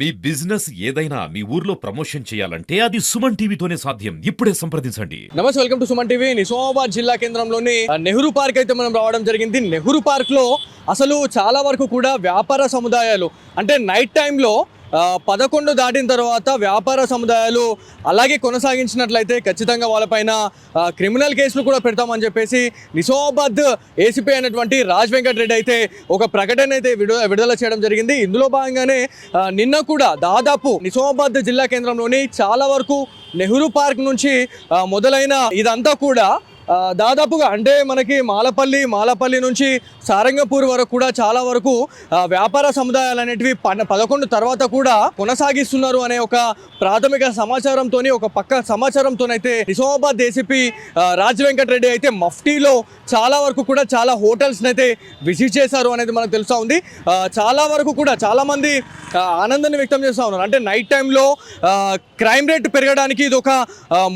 మీ business ఏదైనా మీ ఊర్లో promotion చేయాలంటే అది సుమన్ టీవీతోనే సాధ్యం. ఇప్పుడే సంప్రదించండి. నమస్తే, welcome to Suman TV. Nizamabad జిల్లా కేంద్రంలోని నెహ్రూ పార్క్ అయితే మనం రావడం జరిగింది. నెహ్రూ పార్క్ లో అసలు చాలా వరకు కూడా వ్యాపార సముదాయాలు అంటే నైట్ టైంలో 11 దాటిన తర్వాత వ్యాపార సముదాయాలు అలాగే కొనసాగించినట్లయితే ఖచ్చితంగా వాళ్ళపైన క్రిమినల్ కేసులు కూడా పెడతామని చెప్పేసి నిజామాబాద్ ఏసీపీ అయినటువంటి రాజ్ వెంకట్ రెడ్డి అయితే ఒక ప్రకటన అయితే విడుదల చేయడం జరిగింది. ఇందులో భాగంగానే నిన్న కూడా దాదాపు నిజామాబాద్ జిల్లా కేంద్రంలోని చాలా వరకు నెహ్రూ పార్క్ నుంచి మొదలైన ఇదంతా కూడా దాదాపుగా అంటే మనకి మాలపల్లి నుంచి సారంగపూర్ వరకు కూడా చాలా వరకు వ్యాపార సముదాయాలు అనేటివి 11 తర్వాత కూడా కొనసాగిస్తున్నారు అనే ఒక ప్రాథమిక సమాచారంతో ఒక పక్క సమాచారంతోనైతే నిజామాబాద్ ఏసీపీ రాజ్ వెంకట్ రెడ్డి అయితే మఫ్టీలో చాలా వరకు కూడా చాలా హోటల్స్ని అయితే విజిట్ చేశారు అనేది మనకు తెలుస్తూ ఉంది. చాలా వరకు కూడా చాలామంది ఆనందాన్ని వ్యక్తం చేస్తూ ఉన్నారు. అంటే నైట్ టైంలో క్రైమ్ రేట్ పెరగడానికి ఇది ఒక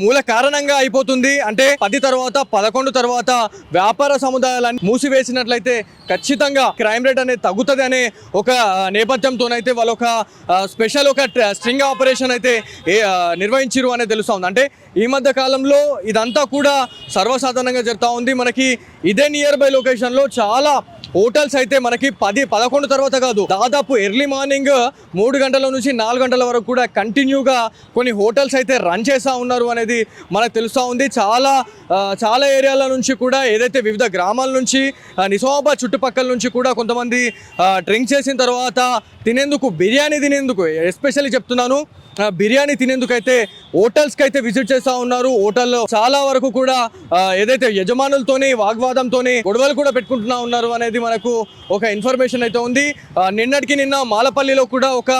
మూల కారణంగా అయిపోతుంది. అంటే 10 తర్వాత 11 తర్వాత వ్యాపార సముదాయాలను మూసివేసినట్లయితే ఖచ్చితంగా క్రైమ్ రేట్ అనేది తగ్గుతుంది అనే ఒక నేపథ్యంతోనైతే వాళ్ళు ఒక స్పెషల్ ఒక స్ట్రింగ్ ఆపరేషన్ అయితే నిర్వహించారు అనేది తెలుస్తూ ఉంది. అంటే ఈ మధ్య కాలంలో ఇదంతా కూడా సర్వసాధారణంగా జరుగుతూ ఉంది. మనకి ఇదే నియర్ బై లొకేషన్లో చాలా హోటల్స్ అయితే మనకి 10-11 తర్వాత కాదు, దాదాపు ఎర్లీ మార్నింగ్ 3 గంటల నుంచి 4 గంటల వరకు కూడా కంటిన్యూగా కొన్ని హోటల్స్ అయితే రన్ చేస్తూ ఉన్నారు అనేది మనకు తెలుస్తూ ఉంది. చాలా ఏరియాల నుంచి కూడా ఏదైతే వివిధ గ్రామాల నుంచి నిజామాబాద్ చుట్టుపక్కల నుంచి కూడా కొంతమంది డ్రింక్ చేసిన తర్వాత బిర్యానీ తినేందుకు ఎస్పెషల్లీ చెప్తున్నాను, బిర్యానీ తినేందుకు అయితే హోటల్స్కి అయితే విజిట్ చేస్తూ ఉన్నారు. హోటల్లో చాలా వరకు కూడా ఏదైతే యజమానులతోని వాగ్వాదంతోని గొడవలు కూడా పెట్టుకుంటున్నా ఉన్నారు అనేది మనకు ఒక ఇన్ఫర్మేషన్ అయితే ఉంది. నిన్న మాలపల్లిలో కూడా ఒక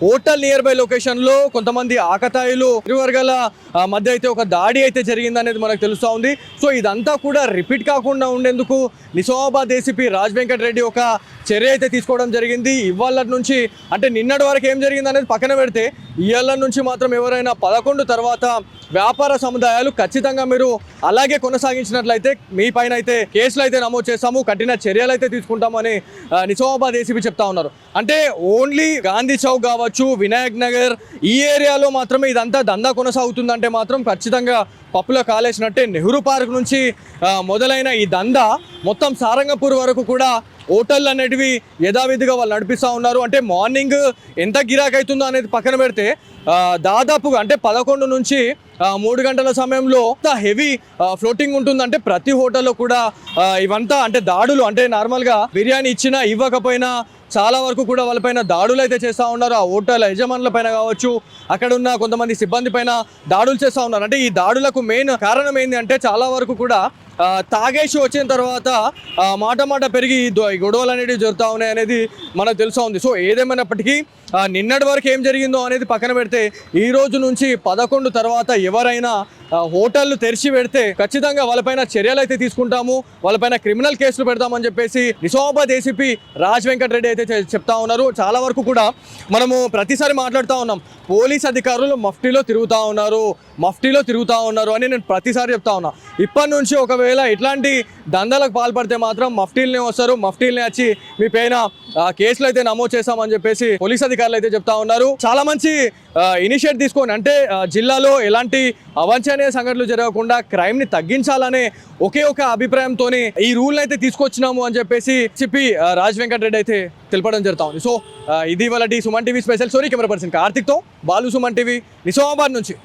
హోటల్ నియర్ బై లొకేషన్లో కొంతమంది ఆకతాయిలు ఇరు వర్గాల మధ్య అయితే ఒక దాడి అయితే జరిగింది అనేది మనకు తెలుస్తూ ఉంది. సో ఇదంతా కూడా రిపీట్ కాకుండా ఉండేందుకు నిజామాబాద్ ఏసీపీ రాజ్ వెంకట్ రెడ్డి ఒక చర్య అయితే తీసుకోవడం జరిగింది. ఇవాళ నుంచి అంటే నిన్నటి వరకు ఏం జరిగింది అనేది పక్కన పెడితే ఇవాళ నుంచి మాత్రం ఎవరైనా 11 తర్వాత వ్యాపార సముదాయాలు ఖచ్చితంగా మీరు అలాగే కొనసాగించినట్లయితే మీ పైన అయితే కేసులు అయితే నమోదు చేస్తాము, కఠిన చర్యలు అయితే తీసుకుంటామని నిజామాబాద్ ఏసీపీ చెప్తా ఉన్నారు. అంటే ఓన్లీ గాంధీ చౌక్ కావచ్చు, వినాయక్ నగర్ ఈ ఏరియాలో మాత్రమే ఇదంతా దందా కొనసాగుతుందంటే మాత్రం ఖచ్చితంగా పప్పులో కాలేసినట్టే. నెహ్రూ పార్క్ నుంచి మొదలైన ఈ దందా మొత్తం సారంగపూర్ వరకు కూడా హోటళ్ళు అనేటివి యథావిధిగా వాళ్ళు నడిపిస్తూ ఉన్నారు. అంటే మార్నింగ్ ఎంత గిరాకీ అవుతుందో అనేది పక్కన పెడితే దాదాపుగా అంటే 11 నుంచి 3 గంటల సమయంలో హెవీ ఫ్లోటింగ్ ఉంటుందంటే ప్రతి హోటల్లో కూడా ఇవంతా అంటే దాడులు అంటే నార్మల్గా బిర్యానీ ఇచ్చినా ఇవ్వకపోయినా చాలా వరకు కూడా వాళ్ళపైన దాడులు అయితే చేస్తూ ఉన్నారు. ఆ హోటల్ యజమానుల పైన కావచ్చు, అక్కడ ఉన్న కొంతమంది సిబ్బంది పైన దాడులు చేస్తూ ఉన్నారు. అంటే ఈ దాడులకు మెయిన్ కారణం ఏంటి అంటే చాలా వరకు కూడా తాగేసి వచ్చిన తర్వాత మాట పెరిగి గొడవలు అనేవి జరుగుతూ ఉన్నాయి అనేది మనకు తెలుస్తూ ఉంది. సో ఏదేమైనప్పటికీ నిన్నటి వరకు ఏం జరిగిందో అనేది పక్కన పెడితే ఈ రోజు నుంచి 11 తర్వాత ఎవరైనా హోటళ్లు తెరిచి పెడితే ఖచ్చితంగా వాళ్ళపైన చర్యలు అయితే తీసుకుంటాము, వాళ్ళపైన క్రిమినల్ కేసులు పెడతామని చెప్పేసి నిజామాబాద్ ఏసీపీ రాజ్ వెంకట్ రెడ్డి అయితే చెప్తా ఉన్నారు. చాలా వరకు కూడా మనము ప్రతిసారి మాట్లాడుతూ ఉన్నాం, పోలీస్ అధికారులు మఫ్టీలో తిరుగుతూ ఉన్నారు అని నేను ప్రతిసారి చెప్తా ఉన్నా. ఇప్పటి నుంచి ఒకవేళ ఇట్లాంటి దందాలకు పాల్పడితే మాత్రం మఫ్టీలనే వస్తారు, మఫ్టీలనే వచ్చి మీ పైన కేసులు అయితే నమోదు చేస్తామని చెప్పేసి పోలీస్ అధికారులు అయితే చెప్తా ఉన్నారు. చాలా మంచి ఇనిషియేట్ తీసుకొని అంటే జిల్లాలో ఎలాంటి అవాంఛనీయ సంఘటనలు జరగకుండా క్రైమ్ని తగ్గించాలనే ఒకే ఒక అభిప్రాయంతో ఈ రూల్ని అయితే తీసుకొచ్చినాము అని చెప్పేసి చెప్పి రాజ్ వెంకట్ రెడ్డి అయితే తెలపడం జరుగుతా ఉంది. సో ఇది వాళ్ళ Suman TV special story. Camera person కార్తిక్తో బాలు, సుమన్ టీవీ, నిజామాబాద్ నుంచి.